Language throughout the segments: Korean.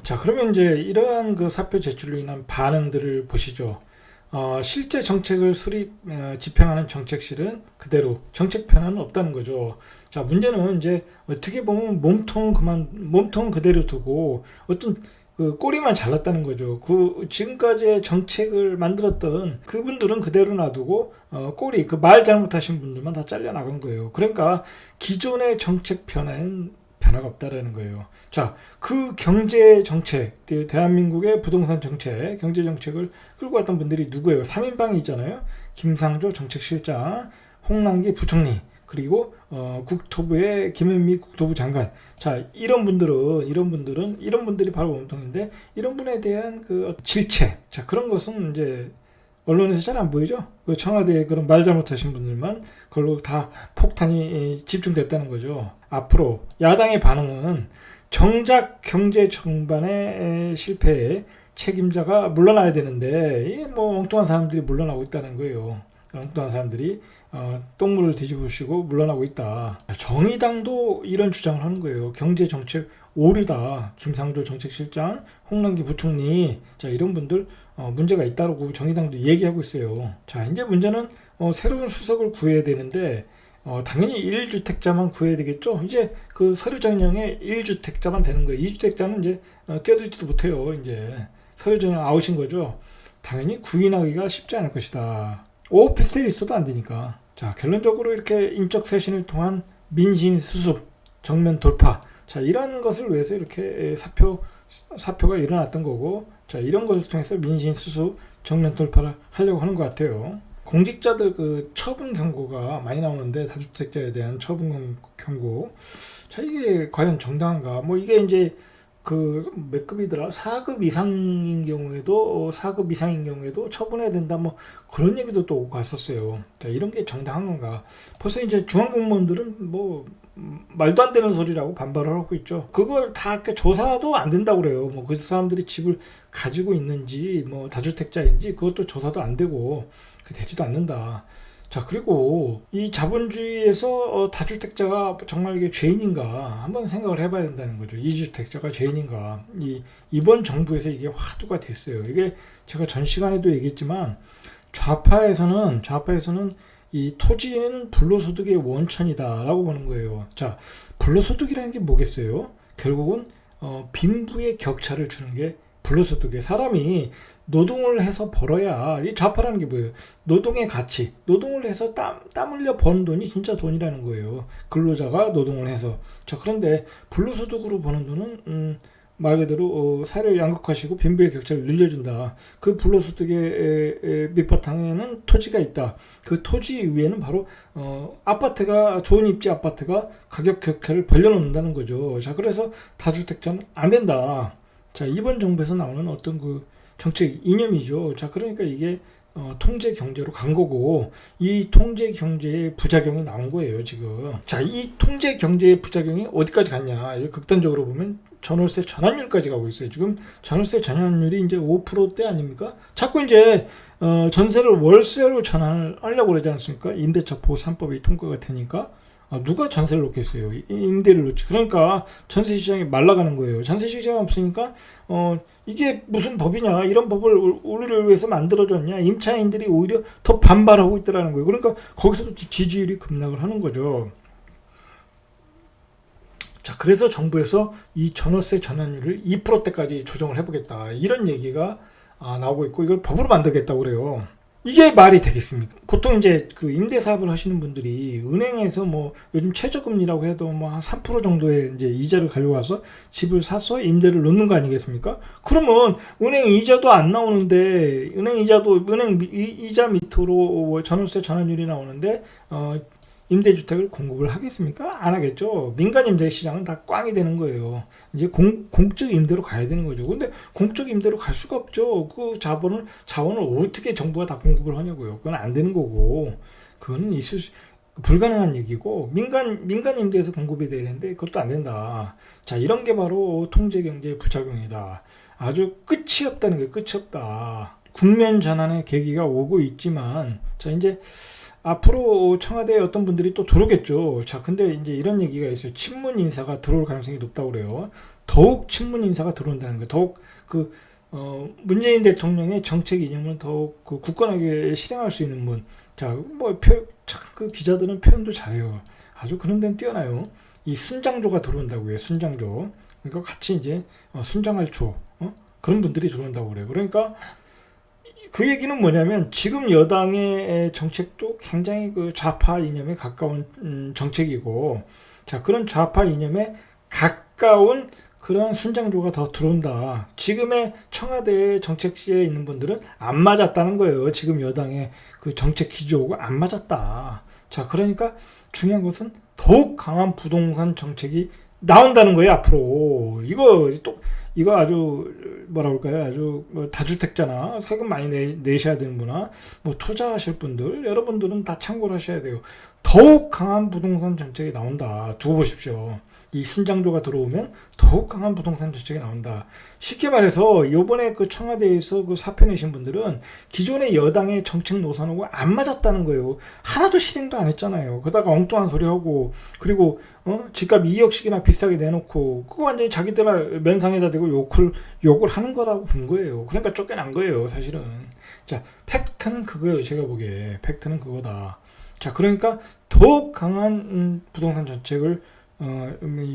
자, 그러면 이제 이러한 그 사표 제출로 인한 반응들을 보시죠. 실제 정책을 집행하는 정책실은 그대로 정책 변화는 없다는 거죠. 자, 문제는 이제 어떻게 보면 몸통 그대로 두고 어떤 그 꼬리만 잘랐다는 거죠. 그 지금까지의 정책을 만들었던 그분들은 그대로 놔두고 꼬리 그 말 잘못하신 분들만 다 잘려 나간 거예요. 그러니까 기존의 정책 변화는 변화가 없다라는 거예요. 자, 그 경제 정책, 대한민국의 부동산 정책, 경제 정책을 끌고 왔던 분들이 누구예요? 3인방이 있잖아요. 김상조 정책실장, 홍남기 부총리, 그리고 국토부의 김현미 국토부 장관. 자, 이런 분들이 바로 몸통인데, 이런 분에 대한 그 질책, 자, 그런 것은 이제 언론에서 잘 안 보이죠? 그 청와대에 그런 말 잘못하신 분들만 그걸로 다 폭탄이 집중됐다는 거죠. 앞으로 야당의 반응은 정작 경제 정반의 실패에 책임자가 물러나야 되는데, 이 뭐 엉뚱한 사람들이 물러나고 있다는 거예요. 엉뚱한 사람들이 똥물을 뒤집으시고 물러나고 있다. 정의당도 이런 주장을 하는 거예요. 경제 정책 오류다. 김상조 정책실장, 홍남기 부총리, 자, 이런 분들 문제가 있다고 정의당도 얘기하고 있어요. 자, 이제 문제는 새로운 수석을 구해야 되는데 당연히 1주택자만 구해야 되겠죠. 이제 그 서류 전형에 1주택자만 되는 거예요. 2주택자는 이제 껴들지도 못해요. 이제 서류 전형 아웃인 거죠. 당연히 구인하기가 쉽지 않을 것이다. 오피스텔이 있어도 안 되니까. 자, 결론적으로 이렇게 인적 쇄신을 통한 민심 수습, 정면 돌파. 자, 이런 것을 위해서 이렇게 사표가 일어났던 거고, 자, 이런 것을 통해서 민심 수습, 정면 돌파를 하려고 하는 것 같아요. 공직자들 그 처분 경고가 많이 나오는데, 다주택자에 대한 처분 경고. 자, 이게 과연 정당한가? 뭐 이게 이제 그 몇 급이더라? 4급 이상인 경우에도 처분해야 된다, 뭐 그런 얘기도 또 오고 갔었어요. 자, 이런 게 정당한 건가? 벌써 이제 중앙공무원들은 뭐 말도 안 되는 소리라고 반발을 하고 있죠. 그걸 다 조사도 안 된다고 그래요. 뭐 그 사람들이 집을 가지고 있는지 뭐 다주택자인지 그것도 조사도 안 되고 되지도 않는다. 자, 그리고 이 자본주의에서 다주택자가 정말 이게 죄인인가 한번 생각을 해봐야 된다는 거죠. 이주택자가 죄인인가. 이번 정부에서 이게 화두가 됐어요. 이게 제가 전 시간에도 얘기했지만 좌파에서는 이 토지는 불로소득의 원천이다라고 보는 거예요. 자, 불로소득이라는 게 뭐겠어요? 결국은 빈부의 격차를 주는 게 불로소득이에요. 사람이 노동을 해서 벌어야, 이 좌파라는 게 뭐예요? 노동의 가치, 노동을 해서 땀 흘려 버는 돈이 진짜 돈이라는 거예요. 근로자가 노동을 해서. 자, 그런데 불로소득으로 버는 돈은 말 그대로 사회를 양극화시키고 빈부의 격차를 늘려준다. 그 불로소득의 밑바탕에는 토지가 있다. 그 토지 위에는 바로 아파트가, 좋은 입지 아파트가 가격 격차를 벌려놓는다는 거죠. 자, 그래서 다주택자는 안 된다. 자, 이번 정부에서 나오는 어떤 그 정책 이념이죠. 자, 그러니까 이게 통제 경제로 간 거고, 이 통제 경제의 부작용이 나온 거예요, 지금. 자, 이 통제 경제의 부작용이 어디까지 갔냐? 극단적으로 보면 전월세 전환율까지 가고 있어요. 지금 전월세 전환율이 이제 5%대 아닙니까? 자꾸 이제 전세를 월세로 전환을 하려고 그러지 않습니까? 임대차 보호 3법이 통과가 되니까. 누가 전세를 놓겠어요? 임대를 놓지. 그러니까 전세 시장이 말라가는 거예요. 전세 시장이 없으니까 이게 무슨 법이냐, 이런 법을 우리를 위해서 만들어줬냐, 임차인들이 오히려 더 반발하고 있더라는 거예요. 그러니까 거기서도 지지율이 급락을 하는 거죠. 자, 그래서 정부에서 이 전월세 전환율을 2%대까지 조정을 해보겠다, 이런 얘기가 나오고 있고, 이걸 법으로 만들겠다고 그래요. 이게 말이 되겠습니까? 보통 이제 그 임대 사업을 하시는 분들이 은행에서 뭐 요즘 최저금리라고 해도 뭐 한 3% 정도의 이제 이자를 가져와서 집을 사서 임대를 놓는 거 아니겠습니까? 그러면 은행 이자도 안 나오는데, 은행 이자 밑으로 전월세 전환율이 나오는데 임대주택을 공급을 하겠습니까? 안 하겠죠. 민간 임대 시장은 다 꽝이 되는 거예요. 이제 공적 임대로 가야 되는 거죠. 근데 공적 임대로 갈 수가 없죠. 그 자원을 어떻게 정부가 다 공급을 하냐고요. 그건 안 되는 거고, 그거는 불가능한 얘기고, 민간 임대에서 공급이 되는데 그것도 안 된다. 자, 이런 게 바로 통제 경제의 부작용이다. 아주 끝이 없다는 게 끝이 없다. 국면 전환의 계기가 오고 있지만, 자, 이제 앞으로 청와대에 어떤 분들이 또 들어오겠죠. 자, 근데 이제 이런 얘기가 있어요. 친문 인사가 들어올 가능성이 높다고 그래요. 더욱 친문 인사가 들어온다는 거예요. 더욱 문재인 대통령의 정책 이념을 더욱 굳건하게 실행할 수 있는 분. 자, 그 기자들은 표현도 잘해요. 아주 그런 데는 뛰어나요. 이 순장조가 들어온다고 해요. 순장조. 그러니까 같이 이제 순장할 조. 그런 분들이 들어온다고 그래요. 그러니까 그 얘기는 뭐냐면 지금 여당의 정책도 굉장히 그 좌파 이념에 가까운 정책이고, 자, 그런 좌파 이념에 가까운 그런 순장조가 더 들어온다. 지금의 청와대 정책실에 있는 분들은 안 맞았다는 거예요. 지금 여당의 그 정책 기조가 안 맞았다. 자, 그러니까 중요한 것은 더욱 강한 부동산 정책이 나온다는 거예요, 앞으로. 이거 아주 뭐라 그럴까요? 아주 다주택자나 세금 많이 내셔야 되는 분이나 투자하실 분들, 여러분들은 다 참고를 하셔야 돼요. 더욱 강한 부동산 정책이 나온다. 두고 보십시오. 이 순장조가 들어오면 더욱 강한 부동산 정책이 나온다. 쉽게 말해서 요번에 그 청와대에서 그 사표 내신 분들은 기존의 여당의 정책 노선하고 안 맞았다는 거예요. 하나도 실행도 안 했잖아요. 그러다가 엉뚱한 소리 하고, 그리고 집값 2억씩이나 비싸게 내놓고, 그거 완전히 자기들 면상에다 대고 욕을 하는 거라고 본 거예요. 그러니까 쫓겨난 거예요, 사실은. 자, 팩트는 그거예요. 제가 보기에 팩트는 그거다. 자, 그러니까 더욱 강한 부동산 정책을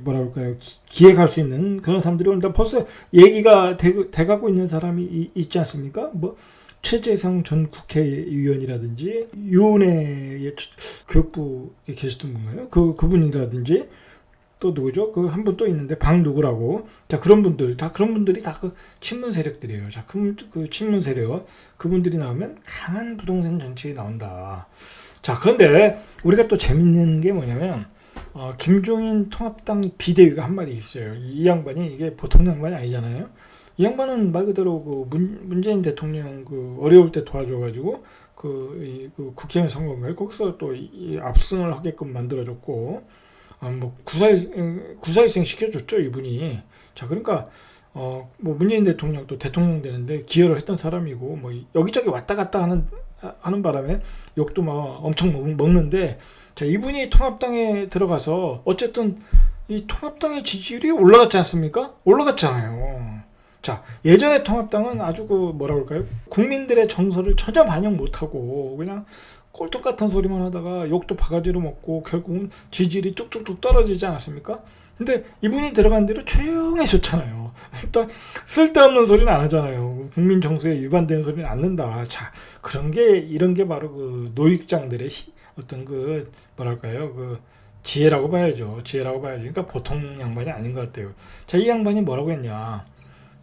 뭐라 그럴까요? 기획할 수 있는 그런 사람들이 온다. 벌써 얘기가 돼가고 있는 사람이 있지 않습니까? 최재성 전 국회의원이라든지 유은혜 교육부에 계셨던 분가요? 그분이라든지 또 누구죠? 그 한 분 또 있는데 박 누구라고. 자, 그런 분들이 다 그 친문 세력들이에요. 자, 그 친문 세력 그분들이 나오면 강한 부동산 정책이 나온다. 자, 그런데 우리가 또 재밌는 게 뭐냐면 김종인 통합당 비대위가 한 말이 있어요. 이 양반이 이게 보통 양반이 아니잖아요. 이 양반은 말 그대로 문재인 대통령 어려울 때 도와줘가지고 그 국회의원 선거인가요? 거기서 또 압승을 하게끔 만들어줬고, 구사일생 시켜줬죠, 이분이. 자, 그러니까 문재인 대통령 또 대통령 되는데 기여를 했던 사람이고, 여기저기 왔다 갔다 하는 바람에 욕도 엄청 먹는데, 자, 이분이 통합당에 들어가서 어쨌든 이 통합당의 지지율이 올라갔지 않습니까? 올라갔잖아요. 자, 예전에 통합당은 아주 뭐라 그럴까요? 국민들의 정서를 전혀 반영 못하고 그냥 꼴떡 같은 소리만 하다가 욕도 바가지로 먹고 결국은 지지율이 쭉쭉쭉 떨어지지 않았습니까? 근데 이분이 들어간 대로 조용해졌잖아요. 일단 쓸데없는 소리는 안 하잖아요. 국민 정서에 위반되는 소리는 안 는다. 자, 이런 게 바로 노익장들의 어떤 뭐랄까요? 지혜라고 봐야죠. 그러니까 보통 양반이 아닌 것 같아요. 자, 이 양반이 뭐라고 했냐.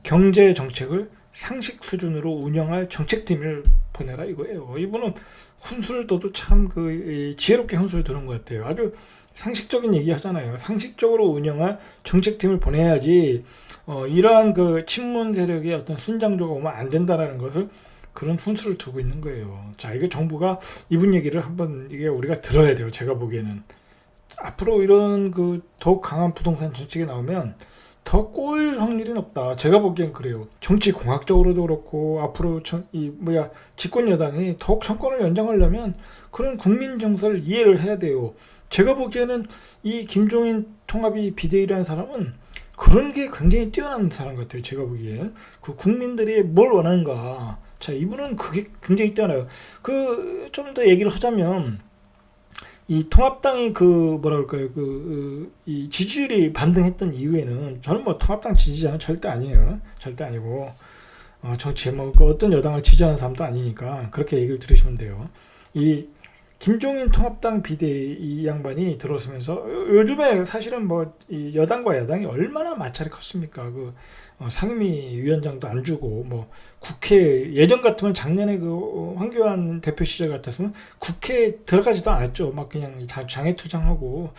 경제 정책을 상식 수준으로 운영할 정책팀을 보내라 이거예요. 이분은 훈수를 둬도 참 지혜롭게 훈수를 두는 것 같아요. 아주 상식적인 얘기 하잖아요. 상식적으로 운영할 정책팀을 보내야지 이러한 친문 세력의 어떤 순장조가 오면 안 된다라는 것을 그런 훈수를 두고 있는 거예요. 자, 이게 정부가 이분 얘기를 한번 이게 우리가 들어야 돼요. 제가 보기에는 앞으로 이런 더욱 강한 부동산 정책이 나오면 더 꼬일 확률이 높다. 제가 보기엔 그래요. 정치 공학적으로도 그렇고 앞으로 집권 여당이 더욱 정권을 연장하려면 그런 국민 정서를 이해를 해야 돼요. 제가 보기에는 이 김종인 통합이 비대위라는 사람은 그런 게 굉장히 뛰어난 사람 같아요. 제가 보기엔 국민들이 뭘 원하는가. 자, 이분은 그게 굉장히 뛰어나요. 좀 더 얘기를 하자면 이 통합당이 뭐라 그럴까요? 이 지지율이 반등했던 이유에는 저는 통합당 지지자는 절대 아니에요. 절대 아니고 정치에 어떤 여당을 지지하는 사람도 아니니까 그렇게 얘기를 들으시면 돼요. 이 김종인 통합당 비대위 이 양반이 들어서면서 요즘에 사실은 이 여당과 야당이 얼마나 마찰이 컸습니까? 상임위원장도 안 주고 국회 예전 같으면 작년에 황교안 대표 시절 같았으면 국회에 들어가지도 않았죠. 그냥 장애투쟁하고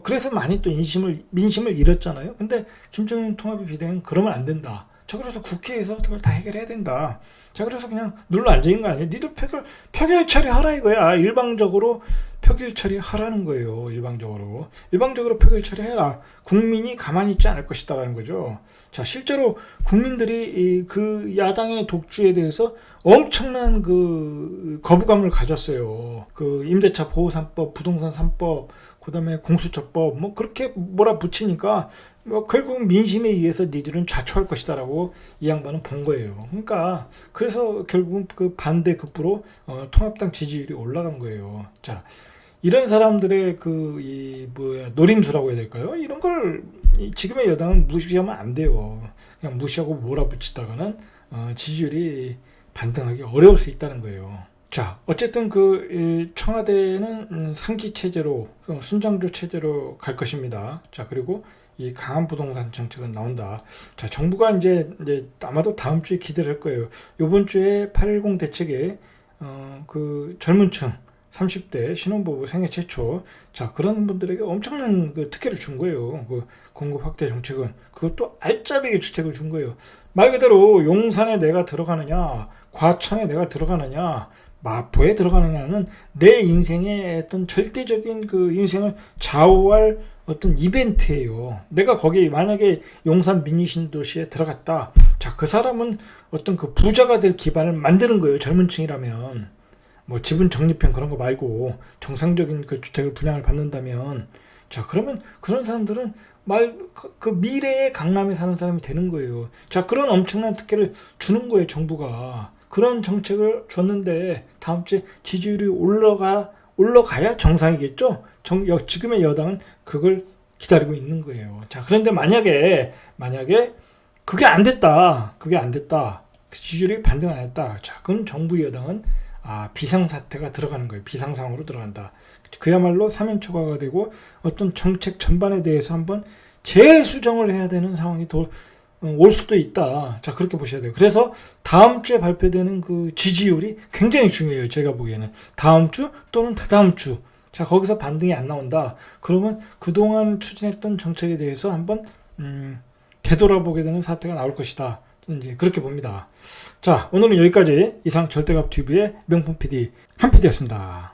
그래서 많이 또 민심을 잃었잖아요. 근데 김종인 통합이 비대위는 그러면 안 된다. 그래서 국회에서 그걸 다 해결해야 된다. 자, 그래서 그냥 눌러 앉아있는 거 아니에요? 니들 표결 처리하라 이거야. 일방적으로 표결 처리하라는 거예요. 일방적으로 표결 처리해라. 국민이 가만히 있지 않을 것이다라는 거죠. 자, 실제로 국민들이 야당의 독주에 대해서 엄청난 거부감을 가졌어요. 임대차 보호 3법, 부동산 3법, 그다음에 공수처법 뭐 그렇게 몰아붙이니까 뭐 결국 민심에 의해서 니들은 좌초할 것이다라고 이 양반은 본 거예요. 그러니까 그래서 결국은 그 반대 급부로 통합당 지지율이 올라간 거예요. 자, 이런 사람들의 노림수라고 해야 될까요? 이런 걸 지금의 여당은 무시하면 안 돼요. 그냥 무시하고 몰아붙이다가는 지지율이 반등하기 어려울 수 있다는 거예요. 자, 어쨌든 청와대는 상기 체제로, 순장조 체제로 갈 것입니다. 자, 그리고 이 강한 부동산 정책은 나온다. 자, 정부가 이제 아마도 다음 주에 기대를 할 거예요. 이번 주에 8.10 대책에 젊은 층 30대 신혼부부 생애 최초, 자, 그런 분들에게 엄청난 특혜를 준 거예요. 공급 확대 정책은 그것도 알짜배기 주택을 준 거예요. 말 그대로 용산에 내가 들어가느냐, 과천에 내가 들어가느냐, 마포에 들어가느냐는 내 인생의 어떤 절대적인 인생을 좌우할 어떤 이벤트예요. 내가 거기 만약에 용산 미니 신도시에 들어갔다. 자, 그 사람은 어떤 부자가 될 기반을 만드는 거예요. 젊은 층이라면. 뭐 지분 적립형 그런 거 말고 정상적인 주택을 분양을 받는다면, 자, 그러면 그런 사람들은 미래의 강남에 사는 사람이 되는 거예요. 자, 그런 엄청난 특혜를 주는 거예요, 정부가. 그런 정책을 줬는데 다음 주에 지지율이 올라가야 정상이겠죠? 지금의 여당은 그걸 기다리고 있는 거예요. 자, 그런데 만약에 그게 안 됐다. 지지율이 반등 안 했다. 자, 그럼 정부 여당은 비상사태가 들어가는 거예요. 비상상으로 들어간다. 그야말로 사면초가가 되고 어떤 정책 전반에 대해서 한번 재수정을 해야 되는 상황이 올 수도 있다. 자, 그렇게 보셔야 돼요. 그래서 다음 주에 발표되는 지지율이 굉장히 중요해요. 제가 보기에는 다음 주 또는 다다음 주. 자, 거기서 반등이 안 나온다. 그러면 그동안 추진했던 정책에 대해서 한번 되돌아보게 되는 사태가 나올 것이다. 이제 그렇게 봅니다. 자, 오늘은 여기까지. 이상 절대값 TV의 명품 PD 한 PD였습니다.